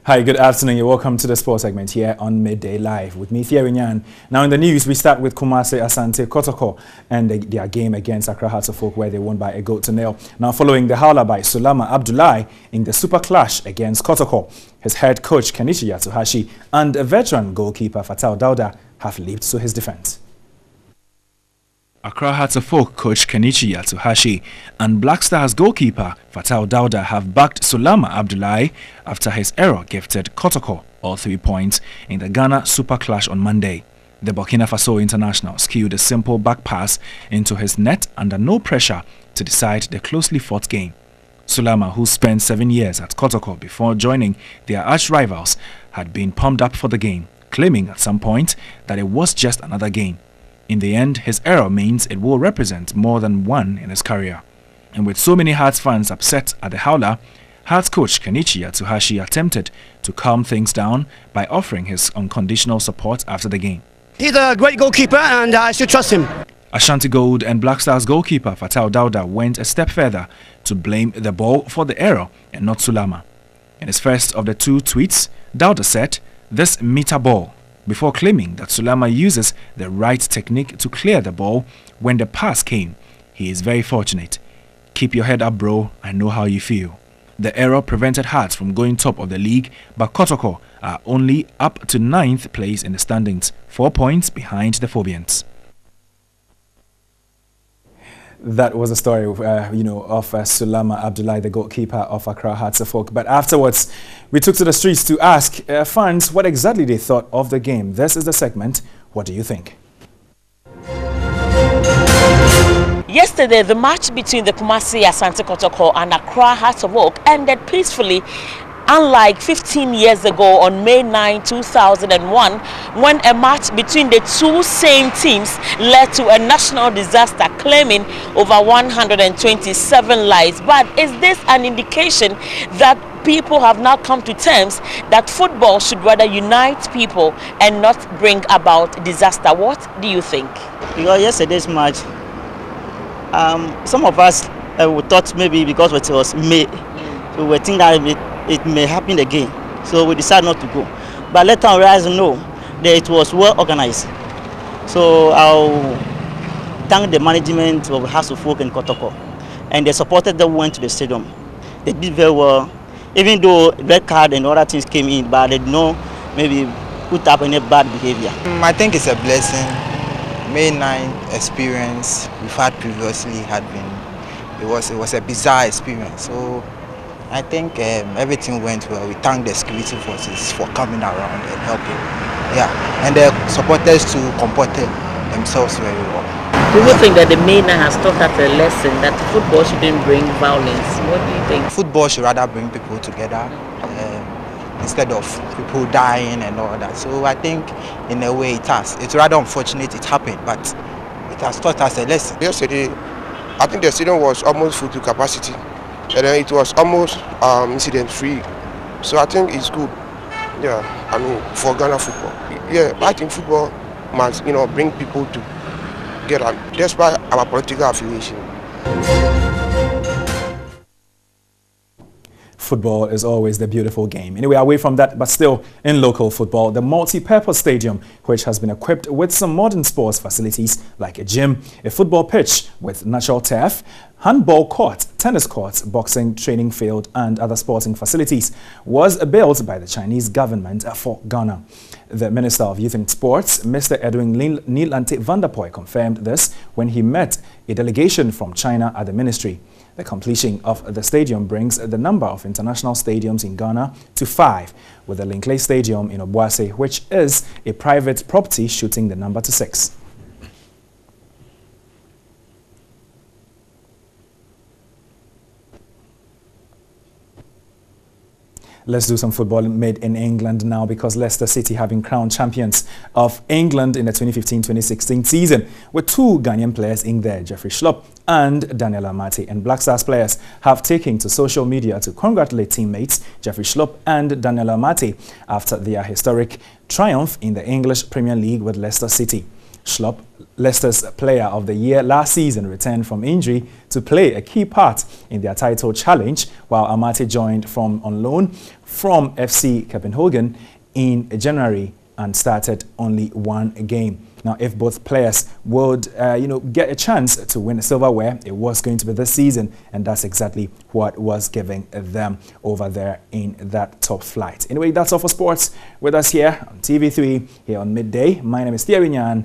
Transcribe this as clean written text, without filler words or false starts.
Hi, good afternoon. You're welcome to the sports segment here on Midday Live with me, Thierry Nyan. Now in the news, we start with Hearts and Kotoko and their game against Accra Hearts and Kotoko, where they won by 1-0. Now following the howler by Sulama Abdullahi in the super clash against Kotoko, his head coach Kenichi Yatsuhashi and a veteran goalkeeper Fatal Dauda have leaped to his defense. Accra Hearts and Kotoko coach Kenichi Yatsuhashi and Black Stars goalkeeper Fatal Dauda have backed Sulama Abdullahi after his error gifted Kotoko all 3 points in the Ghana Super Clash on Monday. The Burkina Faso international skewed a simple back pass into his net under no pressure to decide the closely fought game. Sulama, who spent 7 years at Kotoko before joining their arch-rivals, had been pumped up for the game, claiming at some point that it was just another game. In the end, his error means it will represent more than one in his career. And with so many Hearts fans upset at the howler, Hearts coach Kenichi Yatsuhashi attempted to calm things down by offering his unconditional support after the game. He's a great goalkeeper and I should trust him. Ashanti Gold and Black Stars goalkeeper Fatal Dauda went a step further to blame the ball for the error and not Sulama. In his first of the 2 tweets, Dauda said, "This meter ball," before claiming that Sulama uses the right technique to clear the ball when the pass came. He is very fortunate. Keep your head up, bro. I know how you feel. The error prevented Hearts from going top of the league, but Kotoko are only up to 9th place in the standings, 4 points behind the Phobians. That was a story, of Sulama Abdullahi, the goalkeeper of Accra Hearts and Kotoko. But afterwards, we took to the streets to ask fans what exactly they thought of the game. This is the segment. What do you think? Yesterday, the match between the Hearts and Kotoko and Accra Hearts and Kotoko ended peacefully, unlike 15 years ago on May 9, 2001, when a match between the 2 same teams led to a national disaster, claiming over 127 lives. But is this an indication that people have now come to terms that football should rather unite people and not bring about disaster? What do you think? Because yesterday's match, some of us thought maybe because it was May, we were thinking that it may happen again, so we decided not to go. But later on, realize no, that it was well organized. So I'll thank the management of Hearts and Kotoko and Kotoko, and the supporters that went to the stadium. They did very well, even though red card and other things came in, but they did not maybe put up any bad behavior. I think it's a blessing. May 9 experience we've had previously it was a bizarre experience. So I think everything went well. We thank the security forces for coming around and helping. Yeah, and the supporters to comported themselves very well. Do you think that the May 9 has taught us a lesson that football shouldn't bring violence? What do you think? Football should rather bring people together instead of people dying and all that. So I think in a way it has. It's rather unfortunate it happened, but it has taught us a lesson. Yesterday, I think the stadium was almost full to capacity. And then it was almost incident-free. So I think it's good, yeah, I mean, for Ghana football. Yeah, I think football must, bring people together, despite our political affiliation. Football is always the beautiful game. Anyway, away from that, but still in local football, the multi-purpose stadium, which has been equipped with some modern sports facilities like a gym, a football pitch with natural turf, handball court, tennis courts, boxing training field and other sporting facilities, was built by the Chinese government for Ghana. The Minister of Youth and Sports, Mr. Edwin Nilante Vanderpoy, confirmed this when he met a delegation from China at the ministry. The completion of the stadium brings the number of international stadiums in Ghana to 5, with the Linkley Stadium in Obuasi, which is a private property, shooting the number to 6. Let's do some football made in England now, because Leicester City have been crowned champions of England in the 2015-2016 season, with 2 Ghanaian players in there, Jeffrey Schlupp and Daniel Amate. And Black Stars players have taken to social media to congratulate teammates Jeffrey Schlupp and Daniel Amate after their historic triumph in the English Premier League with Leicester City. Schlupp, Leicester's player of the year last season, returned from injury to play a key part in their title challenge, while Amate joined on loan from FC Copenhagen in January and started only one game. Now, if both players would, get a chance to win silverware, it was going to be this season, and that's exactly what was giving them over there in that top flight. Anyway, that's all for sports with us here on TV3, here on Midday. My name is Thierry Nyan.